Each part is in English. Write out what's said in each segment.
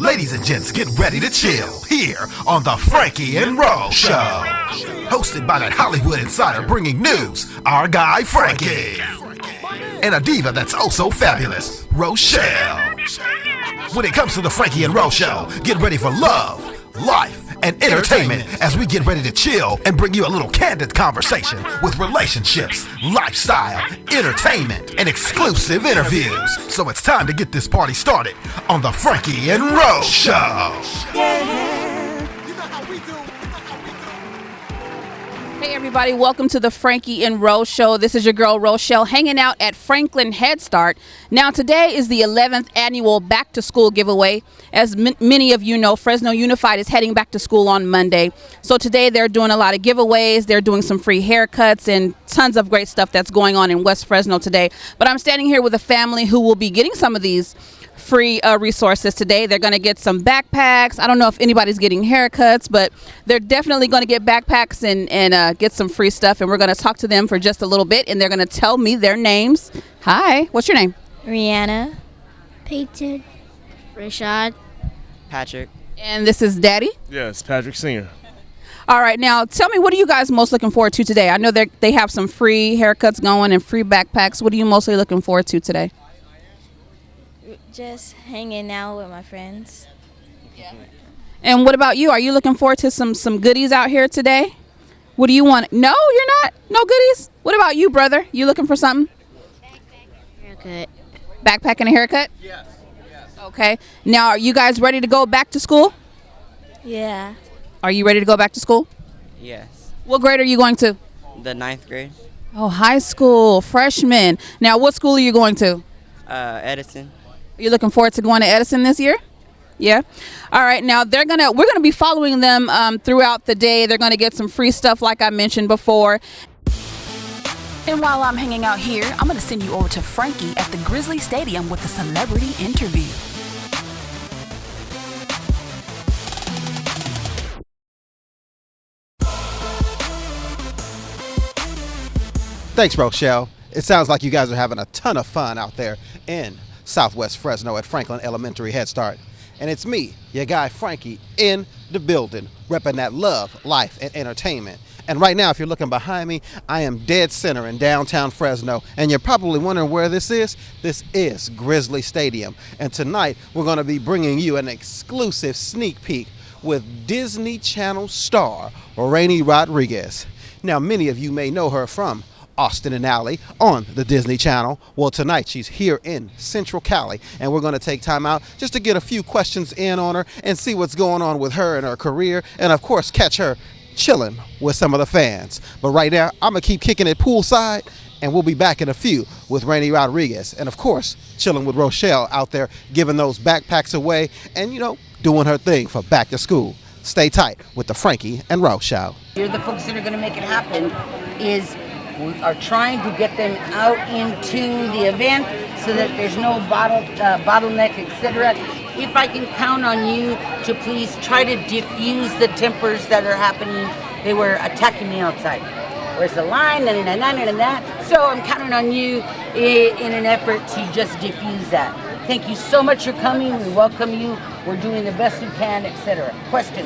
Ladies and gents, get ready to chill here on the Franky and Ro Show. Hosted by that Hollywood insider bringing news, our guy Franky. And a diva that's oh so fabulous, Rochelle. When it comes to the Franky and Ro Show, get ready for love, life, and entertainment as we get ready to chill and bring you a little candid conversation with relationships, lifestyle, entertainment, and exclusive interviews. So it's time to get this party started on the Franky and Ro Show. Hey everybody, welcome to the Franky and Ro Show. This is your girl Rochelle hanging out at Franklin Head Start. Now today is the 11th annual back to school giveaway. As many of you know, Fresno Unified is heading back to school on Monday. So today they're doing a lot of giveaways. They're doing some free haircuts and tons of great stuff that's going on in West Fresno today. But I'm standing here with a family who will be getting some of these free resources today. They're going to get some backpacks. I don't know if anybody's getting haircuts, but they're definitely going to get backpacks and get some free stuff. And we're going to talk to them for just a little bit, and they're going to tell me their names. Hi, what's your name? Rihanna. Peyton. Rashad. Patrick. And this is Daddy? Yes, Patrick Sr. All right, now tell me, what are you guys most looking forward to today? I know they have some free haircuts going and free backpacks. What are you mostly looking forward to today? Just hanging out with my friends. Yeah. And what about you? Are you looking forward to some goodies out here today? What do you want? No, you're not? No goodies? What about you, brother? You looking for something? Haircut. Backpack and a haircut? Yes. Okay. Now, are you guys ready to go back to school? Yeah. Are you ready to go back to school? Yes. What grade are you going to? The 9th grade. Oh, high school, freshman. Now, what school are you going to? Edison. Are you looking forward to going to Edison this year? Yeah. All right. Now we're gonna be following them throughout the day. They're gonna get some free stuff, like I mentioned before. And while I'm hanging out here, I'm gonna send you over to Franky at the Grizzly Stadium with a celebrity interview. Thanks, Rochelle. It sounds like you guys are having a ton of fun out there in Southwest Fresno at Franklin Elementary Head Start. And it's me, your guy Franky, in the building, repping that love, life, and entertainment. And right now, if you're looking behind me, I am dead center in downtown Fresno. And you're probably wondering where this is. This is Grizzly Stadium. And tonight, we're going to be bringing you an exclusive sneak peek with Disney Channel star Raini Rodriguez. Now, many of you may know her from Austin and Ally on the Disney Channel. Well, tonight she's here in Central Cali, and we're going to take time out just to get a few questions in on her and see what's going on with her and her career, and of course catch her chilling with some of the fans. But right now, I'm gonna keep kicking it poolside, and we'll be back in a few with Raini Rodriguez, and of course chilling with Rochelle out there giving those backpacks away and, you know, doing her thing for back to school. Stay tight with the Franky and Ro Show. You're the folks that are going to make it happen. We are trying to get them out into the event so that there's no bottleneck, etc. If I can count on you to please try to diffuse the tempers that are happening. They were attacking me outside. Where's the line and that. So I'm counting on you in an effort to just diffuse that. Thank you so much for coming. We welcome you. We're doing the best we can, etc. Question.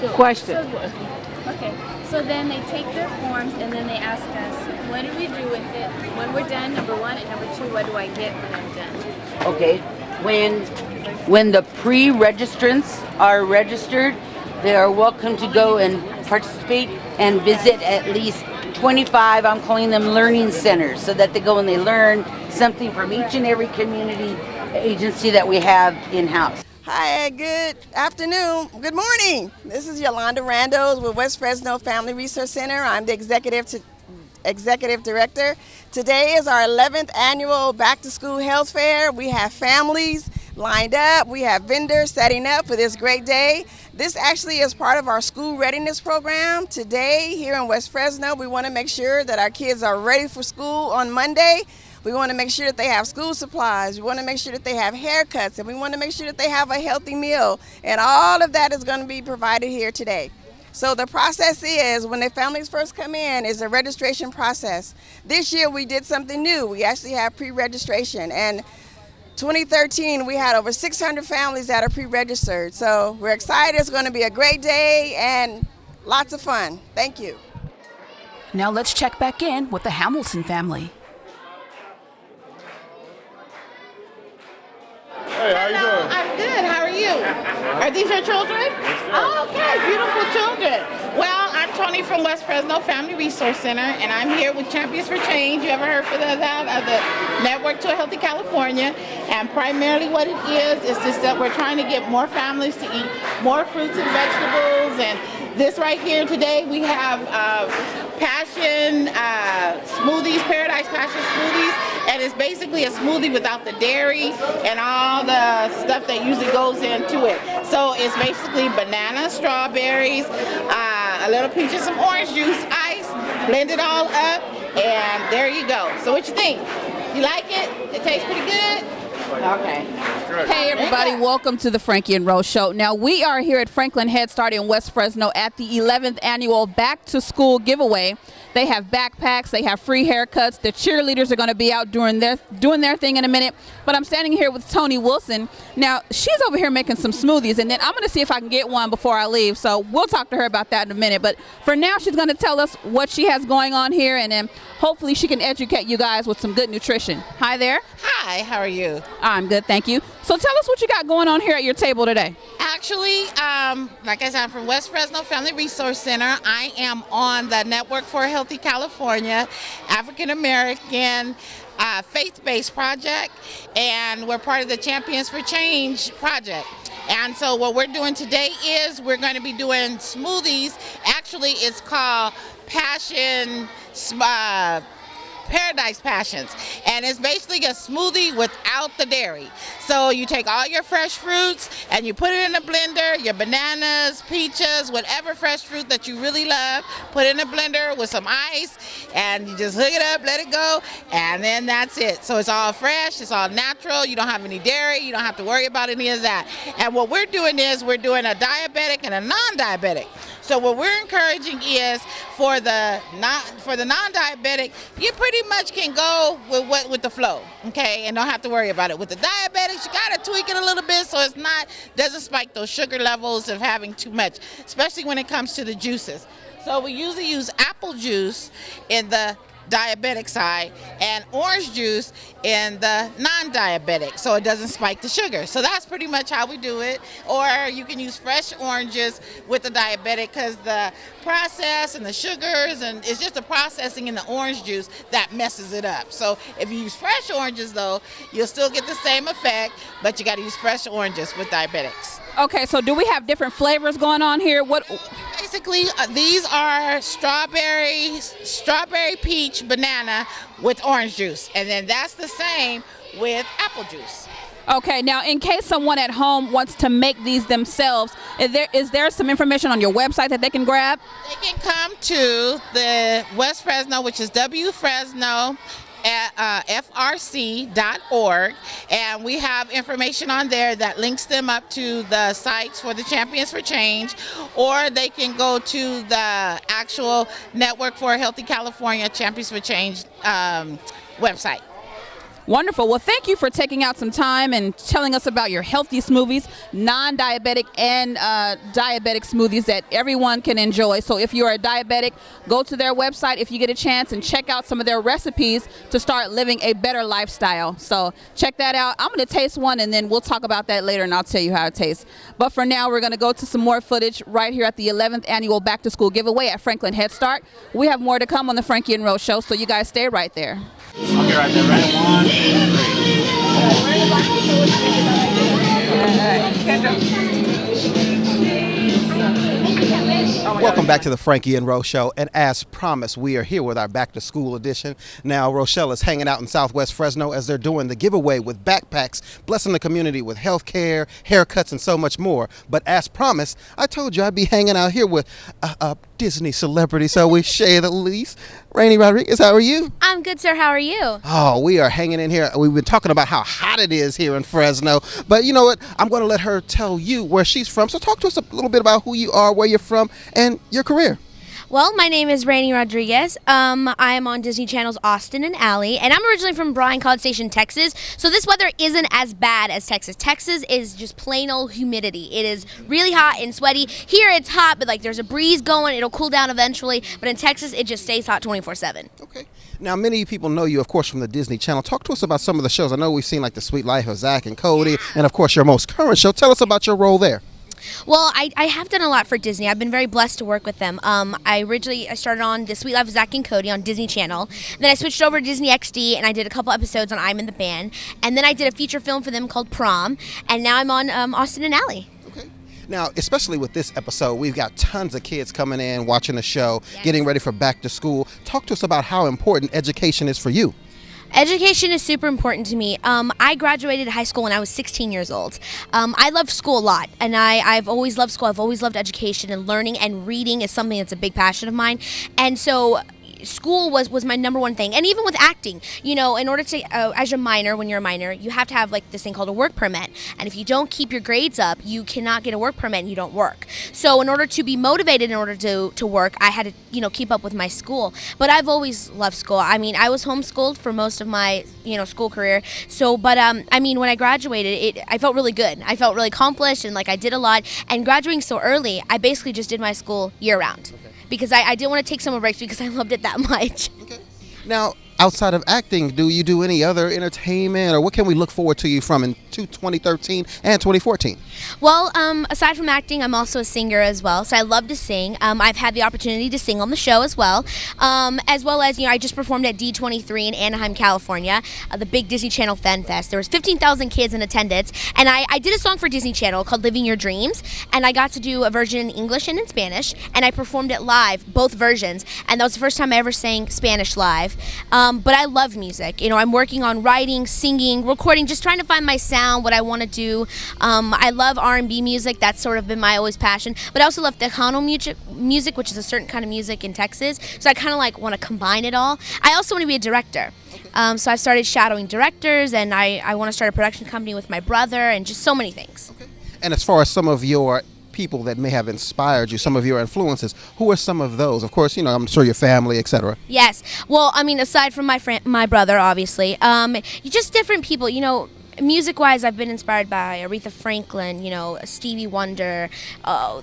Okay, so then they take their forms and then they ask us, what do we do with it when we're done, number one, and number two, what do I get when I'm done? Okay, when the pre-registrants are registered, they are welcome to go and participate and visit at least 25, I'm calling them learning centers, so that they go and they learn something from each and every community agency that we have in-house. Hi, good afternoon, good morning. This is Yolanda Randos with West Fresno Family Resource Center. I'm the executive director. Today is our 11th annual back to school health fair. We have families lined up. We have vendors setting up for this great day. This actually is part of our school readiness program. Today here in West Fresno, we want to make sure that our kids are ready for school on Monday. We want to make sure that they have school supplies. We want to make sure that they have haircuts, and we want to make sure that they have a healthy meal. And all of that is going to be provided here today. So the process is, when the families first come in, is a registration process. This year we did something new. We actually have pre-registration, and 2013, we had over 600 families that are pre-registered. So we're excited. It's going to be a great day and lots of fun. Thank you. Now let's check back in with the Hamilton family. Hey, how you doing? I'm good. How are you? Are these your children? Oh, okay, beautiful children. Well, I'm Tony from West Fresno Family Resource Center, and I'm here with Champions for Change. You ever heard of that? The Network to a Healthy California. And primarily what it is just that we're trying to get more families to eat more fruits and vegetables. And this right here today, we have passion smoothies, Paradise Passion smoothies. And it's basically a smoothie without the dairy and all the stuff that usually goes into it. So it's basically banana, strawberries, a little peach and some orange juice, ice, blend it all up, and there you go. So what you think? You like it? It tastes pretty good? Okay. Hey everybody, welcome to the Frankie and Rose Show. Now we are here at Franklin Head Start in West Fresno at the 11th annual Back to School giveaway. They have backpacks, they have free haircuts. The cheerleaders are going to be out doing their thing in a minute. But I'm standing here with Tony Wilson. Now she's over here making some smoothies, and then I'm going to see if I can get one before I leave. So we'll talk to her about that in a minute. But for now, she's going to tell us what she has going on here, and then hopefully she can educate you guys with some good nutrition. Hi there. Hi, how are you? I'm good, thank you. So tell us what you got going on here at your table today. Actually, like I said, I'm from West Fresno Family Resource Center. I am on the Network for a Healthy California, African American faith-based project, and we're part of the Champions for Change project. And so what we're doing today is we're going to be doing smoothies. Actually, it's called Passion Paradise Passions, and it's basically a smoothie without the dairy. So you take all your fresh fruits and you put it in a blender, your bananas, peaches, whatever fresh fruit that you really love, put it in a blender with some ice, and you just hook it up, let it go, and then that's it. So it's all fresh, it's all natural, you don't have any dairy, you don't have to worry about any of that. And what we're doing is we're doing a diabetic and a non-diabetic. So what we're encouraging is for the non-diabetic, you pretty much can go with the flow, okay, and don't have to worry about it. With the diabetics, you gotta tweak it a little bit so doesn't spike those sugar levels of having too much, especially when it comes to the juices. So we usually use apple juice in the diabetic side and orange juice in the non-diabetic, so it doesn't spike the sugar. So that's pretty much how we do it. Or you can use fresh oranges with the diabetic, because the process and the sugars, and it's just the processing in the orange juice that messes it up. So if you use fresh oranges though, you'll still get the same effect, but you got to use fresh oranges with diabetics. Okay, so do we have different flavors going on here? Basically, these are strawberry peach banana with orange juice, and then that's the same with apple juice. Okay, now in case someone at home wants to make these themselves, is there some information on your website that they can grab? They can come to the West Fresno, which is WFresno at frc.org, and we have information on there that links them up to the sites for the Champions for Change, or they can go to the actual Network for a Healthy California Champions for Change website. Wonderful. Well, thank you for taking out some time and telling us about your healthy smoothies, non-diabetic and diabetic smoothies that everyone can enjoy. So if you're a diabetic, go to their website if you get a chance and check out some of their recipes to start living a better lifestyle. So check that out. I'm going to taste one, and then we'll talk about that later, and I'll tell you how it tastes. But for now, we're going to go to some more footage right here at the 11th annual Back to School giveaway at Franklin Head Start. We have more to come on the Frankie and Rose Show, so you guys stay right there. Okay, right there. Ready? 1, 2, 3. Welcome back to the Frankie and Rose Show, and as promised, we are here with our Back to School edition. Now, Rochelle is hanging out in Southwest Fresno as they're doing the giveaway with backpacks, blessing the community with health care, haircuts, and so much more. But as promised, I told you I'd be hanging out here with a Disney celebrity, so we say the least. Raini Rodriguez, how are you? I'm good, sir. How are you? Oh, we are hanging in here. We've been talking about how hot it is here in Fresno, but you know what? I'm going to let her tell you where she's from. So talk to us a little bit about who you are, where you're from, and your career. Well, my name is Raini Rodriguez. I am on Disney Channel's Austin and Alley, and I'm originally from Bryan College Station, Texas. So this weather isn't as bad as Texas. Texas is just plain old humidity. It is really hot and sweaty. Here it's hot, but like there's a breeze going. It'll cool down eventually. But in Texas, it just stays hot 24/7. Okay. Now, many people know you, of course, from the Disney Channel. Talk to us about some of the shows. I know we've seen like The Sweet Life of Zach and Cody, and of course your most current show. Tell us about your role there. Well, I have done a lot for Disney. I've been very blessed to work with them. I started on The Sweet Life of Zach and Cody on Disney Channel. Then I switched over to Disney XD, and I did a couple episodes on I'm in the Band. And then I did a feature film for them called Prom. And now I'm on Austin and Alley. Okay. Now, especially with this episode, we've got tons of kids coming in, watching the show, getting ready for back to school. Talk to us about how important education is for you. Education is super important to me. I graduated high school when I was 16 years old. I loved school a lot, and I've always loved school. I've always loved education and learning, and reading is something that's a big passion of mine. And so school was my number one thing. And even with acting, you know, in order to, as a minor, when you're a minor, you have to have like this thing called a work permit. And if you don't keep your grades up, you cannot get a work permit and you don't work. So in order to be motivated, in order to work, I had to, you know, keep up with my school. But I've always loved school. I mean, I was homeschooled for most of my, you know, school career. So, but I mean, when I graduated, I felt really good. I felt really accomplished, and like I did a lot. And graduating so early, I basically just did my school year round. Okay. Because I didn't want to take summer breaks because I loved it that much. Okay. Now, outside of acting, do you do any other entertainment, or what can we look forward to you from in 2013 and 2014? Well, aside from acting, I'm also a singer as well, so I love to sing. I've had the opportunity to sing on the show as well as, you know, I just performed at D23 in Anaheim, California, the big Disney Channel Fan Fest. There was 15,000 kids in attendance, and I did a song for Disney Channel called Living Your Dreams, and I got to do a version in English and in Spanish, and I performed it live, both versions, and that was the first time I ever sang Spanish live. But I love music. You know, I'm working on writing, singing, recording, just trying to find my sound, what I want to do. I love R&B music. That's sort of been my always passion. But I also love Tejano music, which is a certain kind of music in Texas. So I kind of like want to combine it all. I also want to be a director. So I've started shadowing directors, and I want to start a production company with my brother, and just so many things. Okay. And as far as some of your people that may have inspired you, some of your influences, who are some of those? Of course, you know, I'm sure your family, etc. Yes. Well, I mean, aside from my brother, obviously, just different people. You know, music-wise, I've been inspired by Aretha Franklin, you know, Stevie Wonder,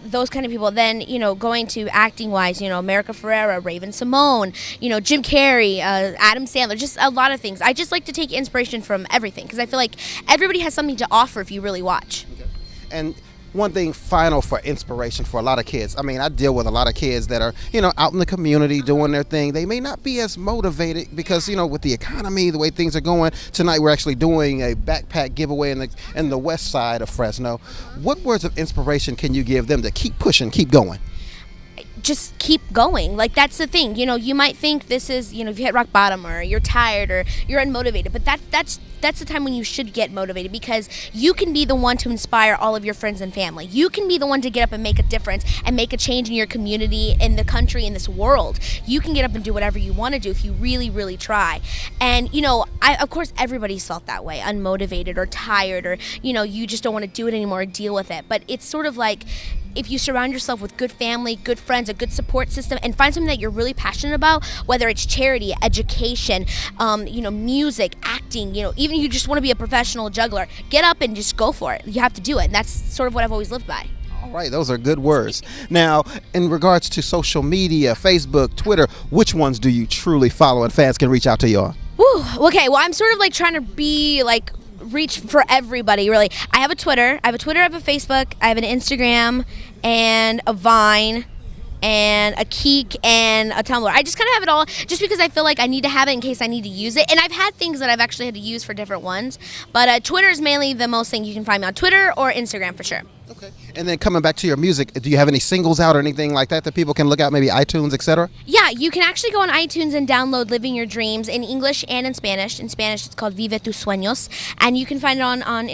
those kind of people. Then, you know, going to acting-wise, you know, America Ferrera, Raven Simone, you know, Jim Carrey, Adam Sandler, just a lot of things. I just like to take inspiration from everything because I feel like everybody has something to offer if you really watch. Okay. And one thing final for inspiration for a lot of kids. I mean, I deal with a lot of kids that are, you know, out in the community doing their thing. They may not be as motivated because, you know, with the economy, the way things are going. Tonight we're actually doing a backpack giveaway in the west side of Fresno. What words of inspiration can you give them to keep pushing, keep going? Just keep going. Like, that's the thing. You know, you might think this is, you know, if you hit rock bottom or you're tired or you're unmotivated, but that's the time when you should get motivated, because you can be the one to inspire all of your friends and family. You can be the one to get up and make a difference and make a change in your community, in the country, in this world. You can get up and do whatever you want to do if you really, really try. And, you know, of course, everybody's felt that way, unmotivated or tired, or, you know, you just don't want to do it anymore or deal with it. But it's sort of like, if you surround yourself with good family, good friends, a good support system, and find something that you're really passionate about, whether it's charity, education, you know, music, acting, you know, even you just want to be a professional juggler, get up and just go for it. You have to do it. And that's sort of what I've always lived by. All right, those are good words. Now, in regards to social media, Facebook, Twitter, which ones do you truly follow and fans can reach out to you on? Whew, okay, well, I'm sort of like trying to be like, reach for everybody, really. I have a Twitter, I have a Facebook, I have an Instagram, and a Vine, and a Keek, and a Tumblr. I just kind of have it all just because I feel like I need to have it in case I need to use it. And I've had things that I've actually had to use for different ones. But Twitter is mainly the most thing you can find me on, Twitter or Instagram for sure. Okay. And then coming back to your music, do you have any singles out or anything like that people can look out, maybe iTunes, etc.? Yeah, you can actually go on iTunes and download Living Your Dreams in English and in Spanish. In Spanish, it's called Vive tus sueños. And you can find it on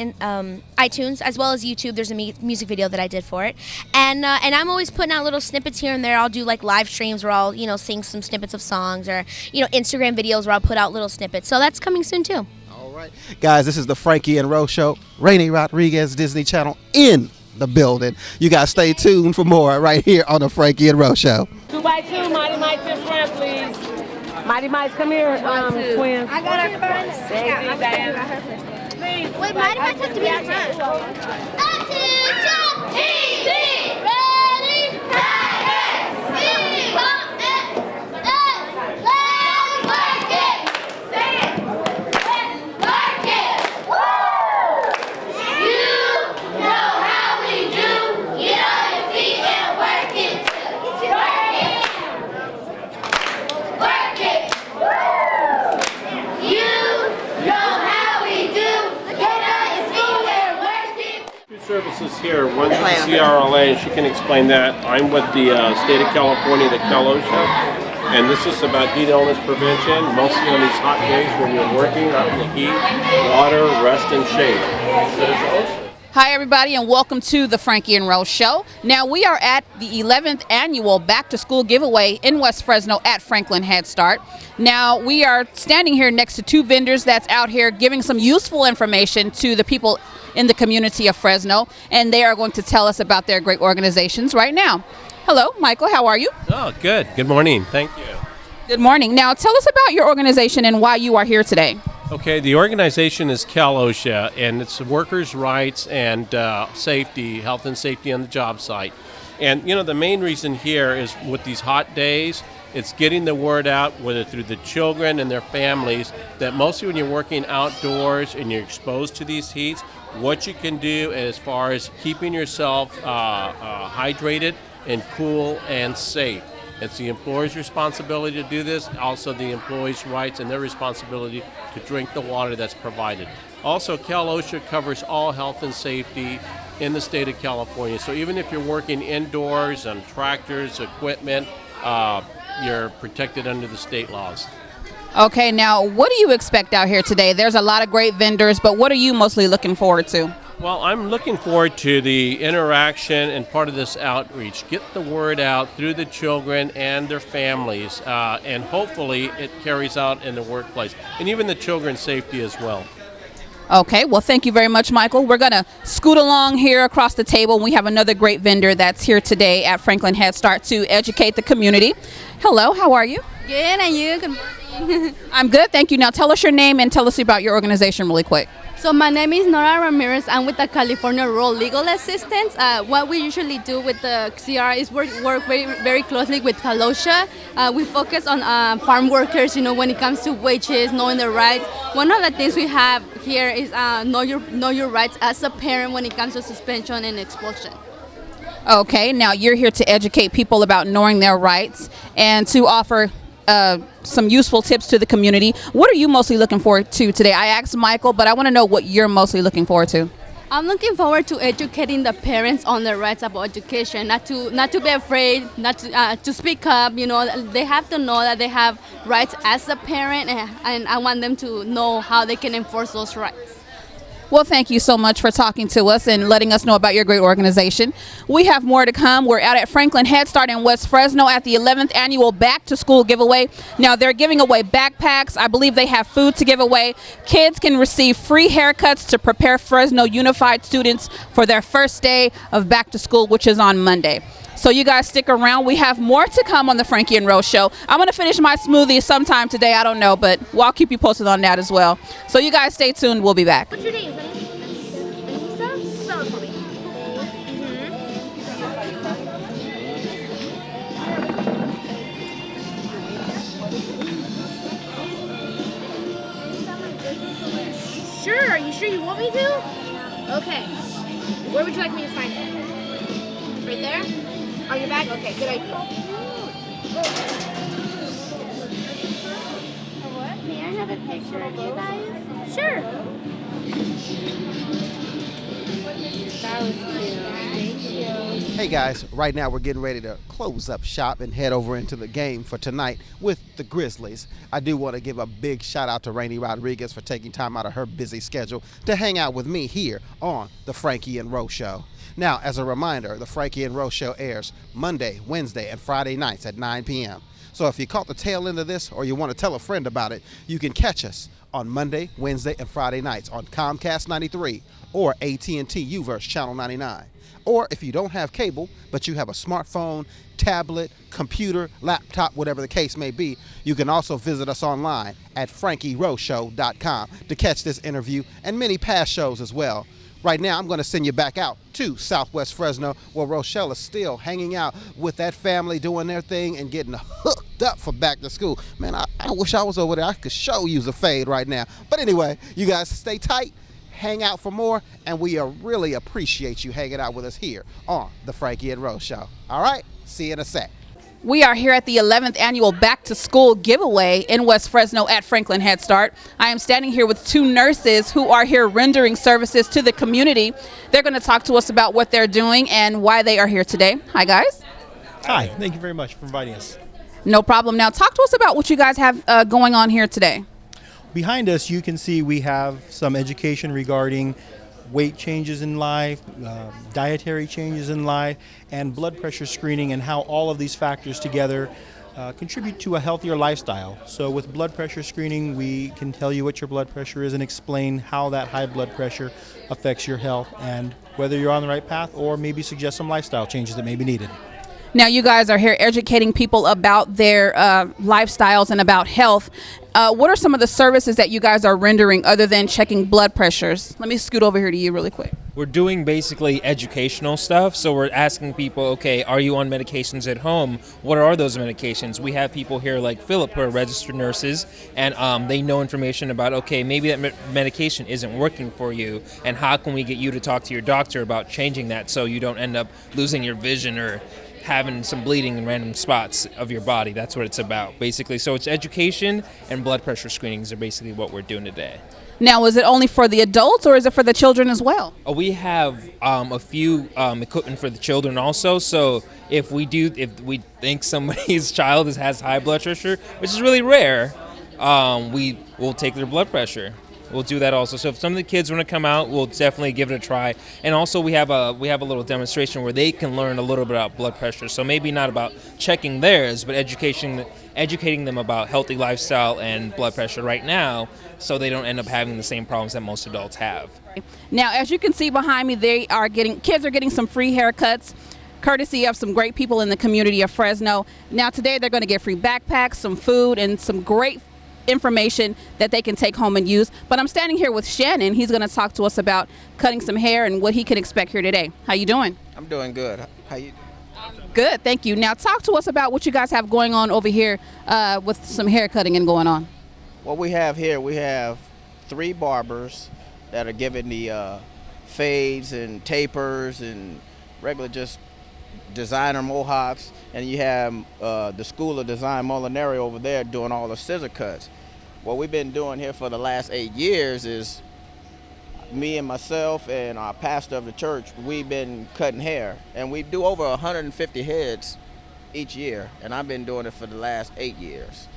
iTunes as well as YouTube. There's a music video that I did for it. And I'm always putting out little snippets here and there. I'll do like live streams where I'll, you know, sing some snippets of songs, or, you know, Instagram videos where I'll put out little snippets. So that's coming soon too. All right. Guys, this is the Franky and Rose Show. Raini Rodriguez, Disney Channel in the building. You guys stay tuned for more right here on the Franky and Rose Show. 2x2, Mighty Mites in front, please. Mighty Mites, come here, twins. I got her first. Thank you, Diana. Please. Wait, Mighty Mites have to be in front. 1, 2, jump! Easy! Ready? Practice! Easy! Pump it! Let's work it! Say it! Let's work it! Woo! You know how we do. Get on your feet and work it. Work it! Work it! You know how we do. Get on your feet and work it. Two services here. One's the CRLA, and she can explain that. I'm with the state of California, the CalOSHA, and this is about heat illness prevention, mostly on these hot days when you're working out in the heat, water, rest, and shade. So there's OSHA. Hi, everybody, and welcome to the Frankie and Rose Show. Now, we are at the 11th annual Back to School giveaway in West Fresno at Franklin Head Start. Now, we are standing here next to two vendors that's out here giving some useful information to the people in the community of Fresno, and they are going to tell us about their great organizations right now. Hello, Michael, how are you? Oh, good. Good morning. Thank you. Good morning. Now, tell us about your organization and why you are here today. Okay, the organization is CalOSHA, and it's workers' rights and safety, health and safety on the job site. And, you know, the main reason here is with these hot days, it's getting the word out, whether through the children and their families, that mostly when you're working outdoors and you're exposed to these heats, what you can do as far as keeping yourself hydrated and cool and safe. It's the employer's responsibility to do this, also the employee's rights and their responsibility to drink the water that's provided. Also, CalOSHA covers all health and safety in the state of California. So even if you're working indoors on tractors, equipment, you're protected under the state laws. Okay, now what do you expect out here today? There's a lot of great vendors, but what are you mostly looking forward to? Well, I'm looking forward to the interaction and part of this outreach. Get the word out through the children and their families, and hopefully it carries out in the workplace, and even the children's safety as well. Okay, well, thank you very much, Michael. We're going to scoot along here across the table. We have another great vendor that's here today at Franklin Head Start to educate the community. Hello, how are you? Good, and you? Good morning. I'm good, thank you. Now tell us your name and tell us about your organization really quick. So my name is Nora Ramirez. I'm with the California Rural Legal Assistance. What we usually do with the CR is work very, very closely with CalOSHA. We focus on farm workers, you know, when it comes to wages, knowing their rights. One of the things we have here is know your rights as a parent when it comes to suspension and expulsion. Okay, now you're here to educate people about knowing their rights and to offer some useful tips to the community. What are you mostly looking forward to today? I asked Michael, but I want to know what you're mostly looking forward to. I'm looking forward to educating the parents on their rights about education, not to be afraid, not to speak up. You know, they have to know that they have rights as a parent, and I want them to know how they can enforce those rights. Well, thank you so much for talking to us and letting us know about your great organization. We have more to come. We're out at Franklin Head Start in West Fresno at the 11th annual Back to School giveaway. Now, they're giving away backpacks. I believe they have food to give away. Kids can receive free haircuts to prepare Fresno Unified students for their first day of back to school, which is on Monday. So you guys stick around. We have more to come on the Frankie and Rose Show. I'm going to finish my smoothie sometime today. I don't know, but I'll keep you posted on that as well. So you guys stay tuned. We'll be back. What's your name, honey? Anissa? Spell it for me. Sure. Are you sure you want me to? Okay. Where would you like me to sign it? Right there? On your back? Okay, good idea. What? May I have a picture of you guys? Sure. That was cute. Thank you. Hey guys, right now we're getting ready to close up shop and head over into the game for tonight with the Grizzlies. I do want to give a big shout out to Raini Rodriguez for taking time out of her busy schedule to hang out with me here on the Frankie and Rose Show. Now, as a reminder, the Frankie and Rose Show airs Monday, Wednesday, and Friday nights at 9 p.m. So if you caught the tail end of this or you want to tell a friend about it, you can catch us on Monday, Wednesday, and Friday nights on Comcast 93 or AT&T UVerse Channel 99. Or if you don't have cable, but you have a smartphone, tablet, computer, laptop, whatever the case may be, you can also visit us online at FrankyRowShow.com to catch this interview and many past shows as well. Right now, I'm going to send you back out to Southwest Fresno, where Rochelle is still hanging out with that family, doing their thing and getting hooked up for back to school. Man, I wish I was over there. I could show you the fade right now. But anyway, you guys stay tight, hang out for more, and we really appreciate you hanging out with us here on the Franky and Rose Show. All right, see you in a sec. We are here at the 11th annual Back to School giveaway in West Fresno at Franklin Head Start. I am standing here with two nurses who are here rendering services to the community. They're going to talk to us about what they're doing and why they are here today. Hi, guys. Hi. Thank you very much for inviting us. No problem. Now, talk to us about what you guys have going on here today. Behind us, you can see we have some education regarding weight changes in life, dietary changes in life, and blood pressure screening, and how all of these factors together contribute to a healthier lifestyle. So with blood pressure screening, we can tell you what your blood pressure is and explain how that high blood pressure affects your health and whether you're on the right path, or maybe suggest some lifestyle changes that may be needed. Now, you guys are here educating people about their lifestyles and about health. What are some of the services that you guys are rendering other than checking blood pressures? Let me scoot over here to you really quick. We're doing basically educational stuff. So we're asking people, okay, are you on medications at home? What are those medications? We have people here like Philip who are registered nurses, and they know information about, okay, maybe that medication isn't working for you, and how can we get you to talk to your doctor about changing that so you don't end up losing your vision or having some bleeding in random spots of your body. That's what it's about, basically. So it's education and blood pressure screenings are basically what we're doing today. Now, is it only for the adults or is it for the children as well? We have a few equipment for the children also. So if we think somebody's child has high blood pressure, which is really rare, we will take their blood pressure. We'll do that also. So if some of the kids want to come out, we'll definitely give it a try. And also we have a little demonstration where they can learn a little bit about blood pressure. So maybe not about checking theirs, but educating them about healthy lifestyle and blood pressure right now, so they don't end up having the same problems that most adults have. Now, as you can see behind me, kids are getting some free haircuts, courtesy of some great people in the community of Fresno. Now today they're going to get free backpacks, some food, and some great information that they can take home and use. But I'm standing here with Shannon. He's going to talk to us about cutting some hair and what he can expect here today. How you doing? I'm doing good. How you? Good, thank you. Now talk to us about what you guys have going on over here with some hair cutting and going on. What we have here, we have 3 barbers that are giving the fades and tapers and regular just designer mohawks, and you have the School of Design Molinari over there doing all the scissor cuts. What we've been doing here for the last 8 years is me and myself and our pastor of the church, we've been cutting hair, and we do over 150 heads each year, and I've been doing it for the last 8 years.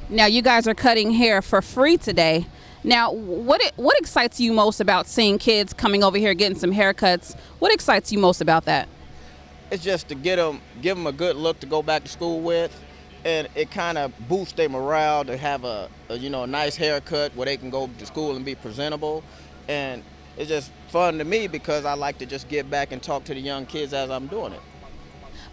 Now you guys are cutting hair for free today. Now what excites you most about seeing kids coming over here getting some haircuts? What excites you most about that? It's just to give them a good look to go back to school with, and it kind of boosts their morale to have a nice haircut where they can go to school and be presentable. And it's just fun to me because I like to just get back and talk to the young kids as I'm doing it.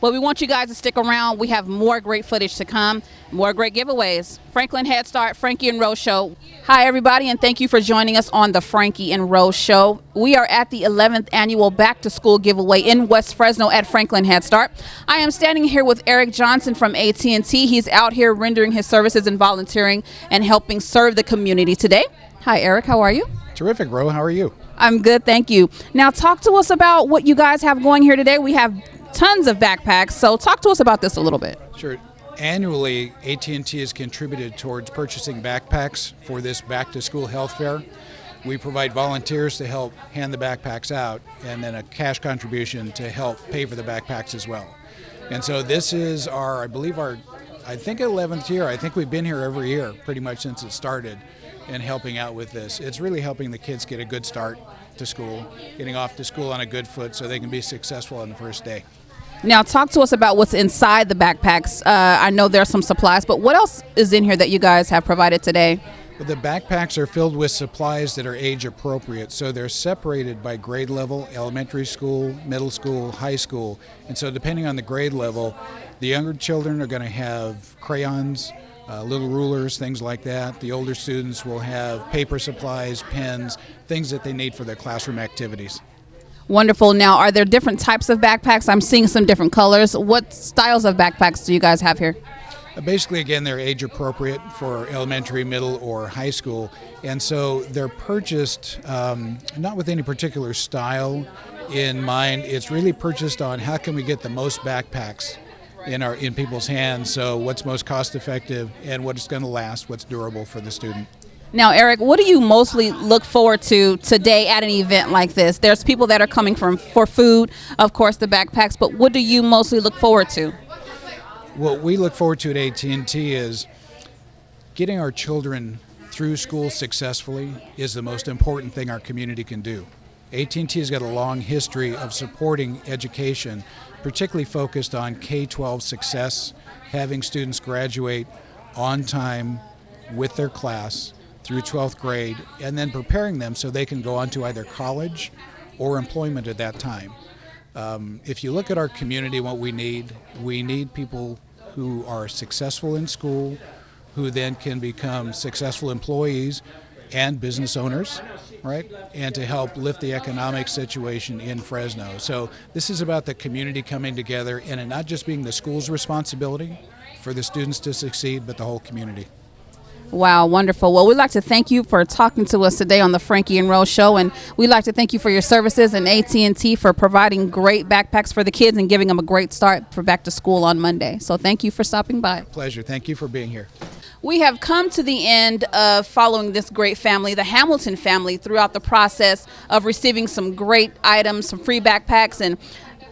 Well, we want you guys to stick around. We have more great footage to come, more great giveaways. Franklin Head Start, Franky and Rose Show. Hi, everybody, and thank you for joining us on the Franky and Rose Show. We are at the 11th annual Back to School giveaway in West Fresno at Franklin Head Start. I am standing here with Eric Johnson from AT&T. He's out here rendering his services and volunteering and helping serve the community today. Hi, Eric. How are you? Terrific, Ro. How are you? I'm good, thank you. Now, talk to us about what you guys have going here today. We have tons of backpacks, so talk to us about this a little bit. Sure. Annually, AT&T has contributed towards purchasing backpacks for this back-to-school health fair. We provide volunteers to help hand the backpacks out, and then a cash contribution to help pay for the backpacks as well. And so this is I think 11th year. I think we've been here every year pretty much since it started and helping out with this. It's really helping the kids get a good start to school, getting off to school on a good foot so they can be successful on the first day. Now talk to us about what's inside the backpacks. I know there are some supplies, but what else is in here that you guys have provided today? The backpacks are filled with supplies that are age appropriate, so they're separated by grade level: elementary school, middle school, high school. And so depending on the grade level, the younger children are going to have crayons, little rulers, things like that. The older students will have paper supplies, pens, things that they need for their classroom activities. Wonderful. Now, are there different types of backpacks? I'm seeing some different colors. What styles of backpacks do you guys have here? Basically, again, they're age appropriate for elementary, middle, or high school. And so they're purchased not with any particular style in mind. It's really purchased on how can we get the most backpacks in people's hands. So what's most cost effective and what's going to last, what's durable for the student. Now, Eric, what do you mostly look forward to today at an event like this? There's people that are coming for food, of course, the backpacks, but what do you mostly look forward to? What we look forward to at AT&T is getting our children through school successfully is the most important thing our community can do. AT&T has got a long history of supporting education, particularly focused on K-12 success, having students graduate on time with their class through 12th grade, and then preparing them so they can go on to either college or employment at that time. If you look at our community, what we need people who are successful in school, who then can become successful employees and business owners, right? And to help lift the economic situation in Fresno. So this is about the community coming together and it not just being the school's responsibility for the students to succeed, but the whole community. Wow, wonderful. Well, we'd like to thank you for talking to us today on the Franky and Rose Show, and we'd like to thank you for your services and AT&T for providing great backpacks for the kids and giving them a great start for back to school on Monday. So thank you for stopping by. Pleasure. Thank you for being here. We have come to the end of following this great family, the Hamilton family, throughout the process of receiving some great items, some free backpacks, and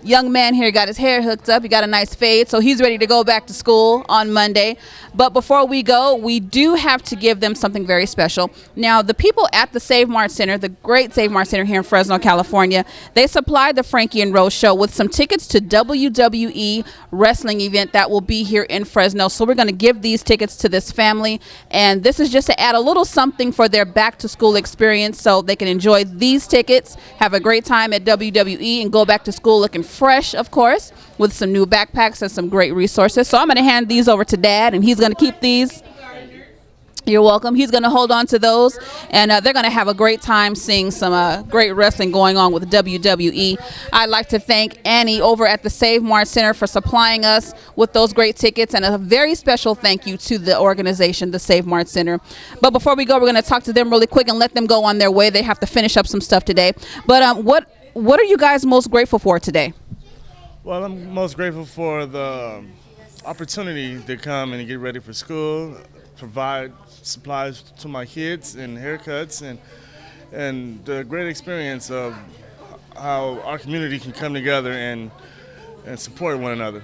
young man here got his hair hooked up. He got a nice fade, so he's ready to go back to school on Monday. But before we go, we do have to give them something very special. Now, the people at the Save Mart Center, the great Save Mart Center here in Fresno, California, they supplied the Franky and Rose Show with some tickets to WWE wrestling event that will be here in Fresno. So we're going to give these tickets to this family, and this is just to add a little something for their back to school experience so they can enjoy these tickets, have a great time at WWE, and go back to school looking fresh, of course, with some new backpacks and some great resources. So I'm going to hand these over to Dad, and he's going to keep these. You're welcome. He's going to hold on to those, and they're going to have a great time seeing some great wrestling going on with WWE. I'd like to thank Annie over at the Save Mart Center for supplying us with those great tickets, and a very special thank you to the organization, the Save Mart Center. But before we go, we're going to talk to them really quick and let them go on their way. They have to finish up some stuff today. But what are you guys most grateful for today? Well, I'm most grateful for the opportunity to come and get ready for school, provide supplies to my kids and haircuts, and the great experience of how our community can come together and support one another.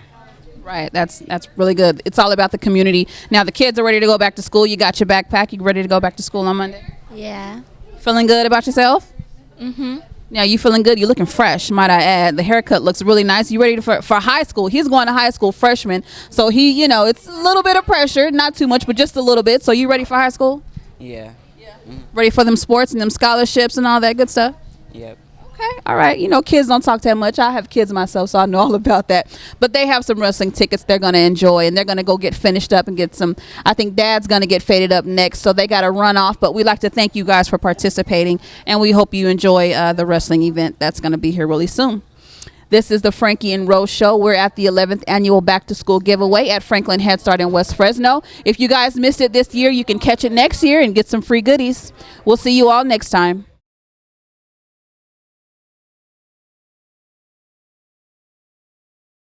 Right, that's really good. It's all about the community. Now the kids are ready to go back to school. You got your backpack. You ready to go back to school on Monday? Yeah. Feeling good about yourself? Mm-hmm. Now you feeling good? You're looking fresh, might I add. The haircut looks really nice. You ready for high school? He's going to high school, freshman. So he, it's a little bit of pressure, not too much, but just a little bit. So you ready for high school? Yeah. Ready for them sports and them scholarships and all that good stuff? Yep. Okay, all right. Kids don't talk that much. I have kids myself, so I know all about that. But they have some wrestling tickets they're going to enjoy, and they're going to go get finished up and get some. I think Dad's going to get faded up next, so they got to run off. But we'd like to thank you guys for participating, and we hope you enjoy the wrestling event that's going to be here really soon. This is the Franky and Rose Show. We're at the 11th annual Back to School giveaway at Franklin Head Start in West Fresno. If you guys missed it this year, you can catch it next year and get some free goodies. We'll see you all next time.